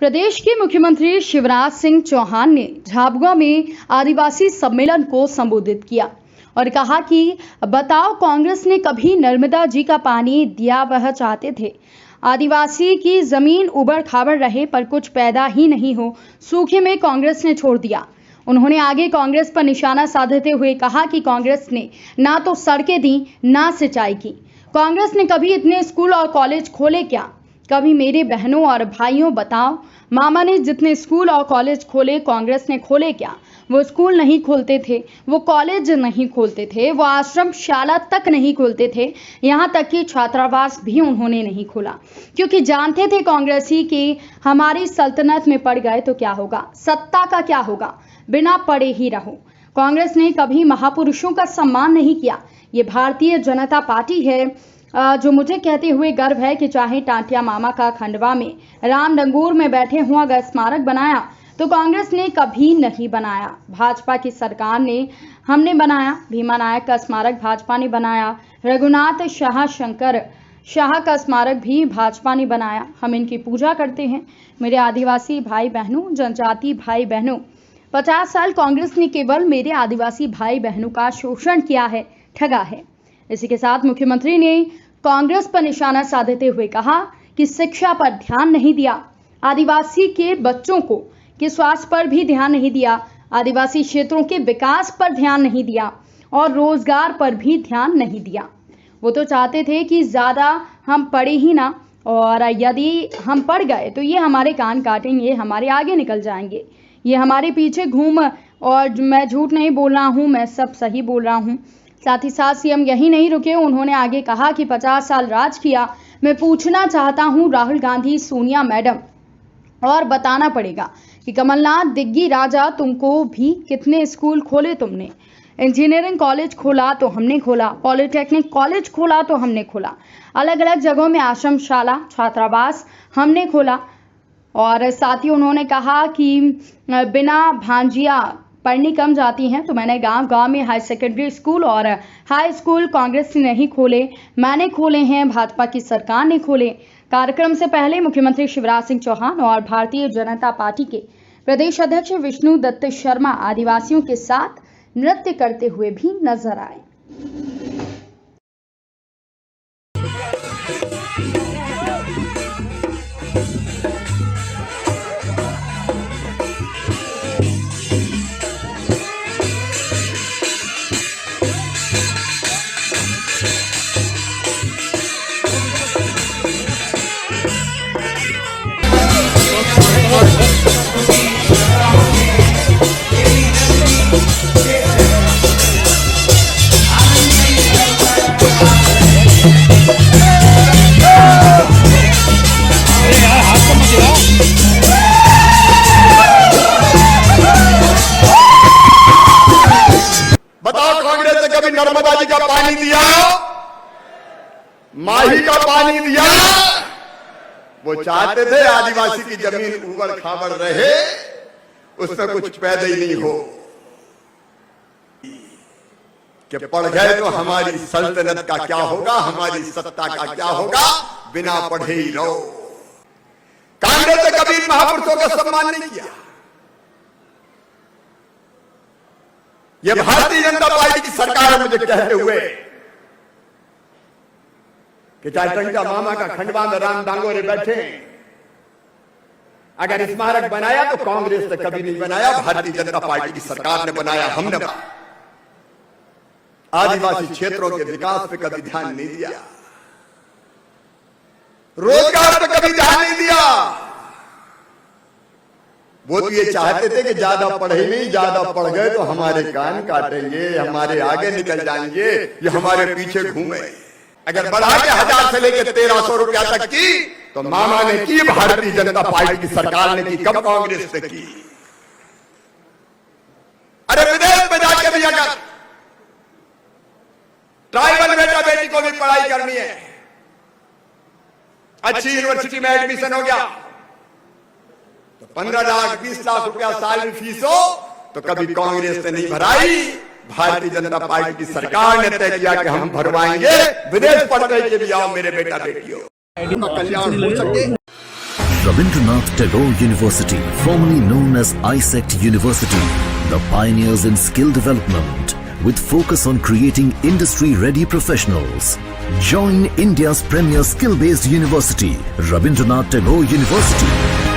प्रदेश के मुख्यमंत्री शिवराज सिंह चौहान ने झाबुआ में आदिवासी सम्मेलन को संबोधित किया और कहा कि बताओ कांग्रेस ने कभी नर्मदा जी का पानी दिया, वह चाहते थे आदिवासी की जमीन उबड़ खाबड़ रहे पर कुछ पैदा ही नहीं हो, सूखे में कांग्रेस ने छोड़ दिया। उन्होंने आगे कांग्रेस पर निशाना साधते हुए कहा कि कांग्रेस ने ना तो सड़कें दी ना सिंचाई की। कांग्रेस ने कभी इतने स्कूल और कॉलेज खोले क्या? कभी मेरे बहनों और भाइयों बताओ, मामा ने जितने स्कूल और कॉलेज खोले कांग्रेस ने खोले क्या? वो स्कूल नहीं खोलते थे, वो कॉलेज नहीं खोलते थे, वो आश्रम शाला तक नहीं खोलते थे, यहाँ तक कि छात्रावास भी उन्होंने नहीं खोला, क्योंकि जानते थे कांग्रेसी कि हमारी सल्तनत में पड़ गए तो क्या होगा, सत्ता का क्या होगा, बिना पड़े ही रहो। कांग्रेस ने कभी महापुरुषों का सम्मान नहीं किया। ये भारतीय जनता पार्टी है जो मुझे कहते हुए गर्व है कि चाहे टांटिया मामा का खंडवा में रामडंगूर में बैठे हुआ का स्मारक बनाया तो कांग्रेस ने कभी नहीं बनाया। भाजपा की सरकार ने हमने बनाया। भीमा नायक का स्मारक भाजपा ने बनाया। रघुनाथ शाह शंकर शाह का स्मारक भी भाजपा ने बनाया। हम इनकी पूजा करते हैं। मेरे आदिवासी भाई बहनों, जनजाति भाई बहनों, 50 साल कांग्रेस ने केवल मेरे आदिवासी भाई बहनों का शोषण किया है, ठगा है। इसी के साथ मुख्यमंत्री ने कांग्रेस पर निशाना साधते हुए कहा कि शिक्षा पर ध्यान नहीं दिया, आदिवासी के बच्चों को के स्वास्थ्य पर भी ध्यान नहीं दिया, आदिवासी क्षेत्रों के विकास पर ध्यान नहीं दिया और रोजगार पर भी ध्यान नहीं दिया। वो तो चाहते थे कि ज़्यादा हम पढ़े ही ना, और यदि हम पढ़ गए तो ये हमारे कान काटेंगे, हमारे आगे निकल जाएंगे, ये हमारे पीछे घूम। और मैं झूठ नहीं बोल रहा हूँ, मैं सब सही बोल रहा हूँ। साथ ही साथ सीएम यही नहीं रुके, उन्होंने आगे कहा कि 50 साल राज किया। मैं पूछना चाहता हूं राहुल गांधी, सोनिया मैडम, और बताना पड़ेगा कि कमलनाथ, दिग्गी राजा, तुमको भी कितने स्कूल खोले तुमने? इंजीनियरिंग कॉलेज खोला तो हमने खोला, पॉलिटेक्निक कॉलेज खोला तो हमने खोला, अलग अलग जगहों में आश्रम शाला, छात्रावास हमने खोला। और साथ ही उन्होंने कहा कि बिना भांजिया पढ़नी कम जाती हैं, तो मैंने गांव गांव में हाई सेकेंडरी स्कूल और हाई स्कूल कांग्रेस ने नहीं खोले, मैंने खोले हैं, भाजपा की सरकार ने खोले। कार्यक्रम से पहले मुख्यमंत्री शिवराज सिंह चौहान और भारतीय जनता पार्टी के प्रदेश अध्यक्ष विष्णु दत्त शर्मा आदिवासियों के साथ नृत्य करते हुए भी नजर आए। बताओ कांग्रेस ने कभी नर्मदा जी का पानी दिया, माही का पानी दिया? वो चाहते थे आदिवासी की जमीन उबड़ खाबड़ रहे, उसमें कुछ पैदा ही नहीं हो, कि पढ़ गए तो हमारी सल्तनत का क्या होगा, हमारी सत्ता का क्या होगा, बिना पढ़े ही रहो। कांग्रेस ने कभी महापुरुषों का सम्मान नहीं किया। ये भारतीय जनता पार्टी की सरकार है मुझे कहते हुए कि चाहे टंका मामा का खंडवा में राम डांगोरे बैठे, अगर स्मारक बनाया तो कांग्रेस ने कभी नहीं बनाया, भारतीय जनता पार्टी की सरकार ने बनाया, हमने बनाया। आदिवासी क्षेत्रों के विकास पे कभी ध्यान नहीं दिया, रोजगार पे कभी ध्यान नहीं दिया। वो तो ये चाहते थे कि ज्यादा पढ़े नहीं, ज्यादा पढ़ गए तो हमारे कान काटेंगे, हमारे आगे निकल जाएंगे, ये हमारे पीछे घूमे। अगर बढ़ा के 1000 से लेकर 1300 रुपया तक की तो मामा ने की, भारतीय जनता पार्टी की सरकार ने की, कब कांग्रेस ने की? अरे विदेश में जाके भी अगर ट्राइबल बेटा बेटी को भी पढ़ाई करनी है, अच्छी यूनिवर्सिटी में एडमिशन हो गया तो 15 लाख 20 लाख रुपया साल में फीस हो, तो कभी कांग्रेस ने नहीं भराई, भारतीय जनता पार्टी की सरकार ने तय किया कि हम भरवाएंगे, विदेश पढ़ के भी आओ मेरे बेटा बेटियों, कल्याण हो सके। Rabindranath Tagore University, formerly known as ISECT University, the pioneers in skill development with focus on creating industry-ready professionals. Join India's premier skill-based university, Rabindranath Tagore University.